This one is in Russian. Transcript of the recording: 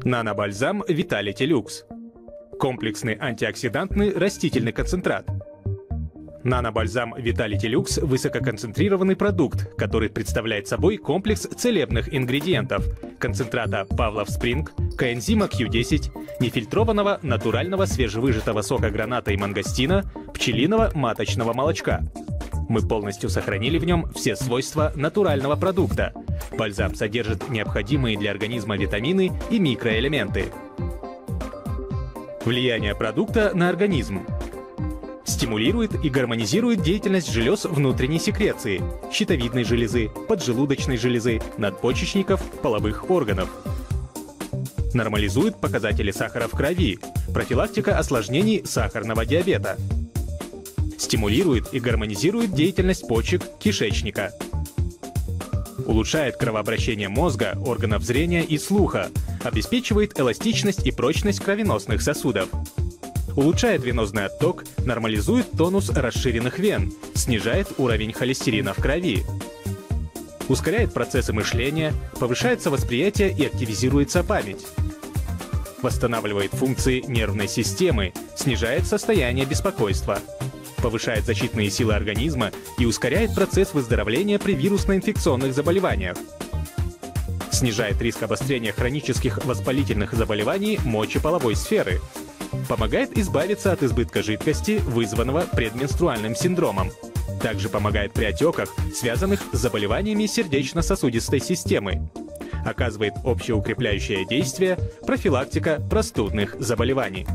Нанобальзам Vitality Luxe. Комплексный антиоксидантный растительный концентрат. Нанобальзам Vitality Luxe — высококонцентрированный продукт, который представляет собой комплекс целебных ингредиентов: концентрата Pavlov Spring, коэнзима Q10, нефильтрованного натурального свежевыжатого сока граната и мангостина, пчелиного маточного молочка. Мы полностью сохранили в нем все свойства натурального продукта. Бальзам содержит необходимые для организма витамины и микроэлементы. Влияние продукта на организм. Стимулирует и гармонизирует деятельность желез внутренней секреции, щитовидной железы, поджелудочной железы, надпочечников, половых органов. Нормализует показатели сахара в крови, профилактика осложнений сахарного диабета. Стимулирует и гармонизирует деятельность почек, кишечника. Улучшает кровообращение мозга, органов зрения и слуха, обеспечивает эластичность и прочность кровеносных сосудов. Улучшает венозный отток, нормализует тонус расширенных вен, снижает уровень холестерина в крови. Ускоряет процессы мышления, повышается восприятие и активизируется память. Восстанавливает функции нервной системы, снижает состояние беспокойства. Повышает защитные силы организма и ускоряет процесс выздоровления при вирусно-инфекционных заболеваниях. Снижает риск обострения хронических воспалительных заболеваний мочеполовой сферы. Помогает избавиться от избытка жидкости, вызванного предменструальным синдромом. Также помогает при отеках, связанных с заболеваниями сердечно-сосудистой системы. Оказывает общеукрепляющее действие, профилактика простудных заболеваний.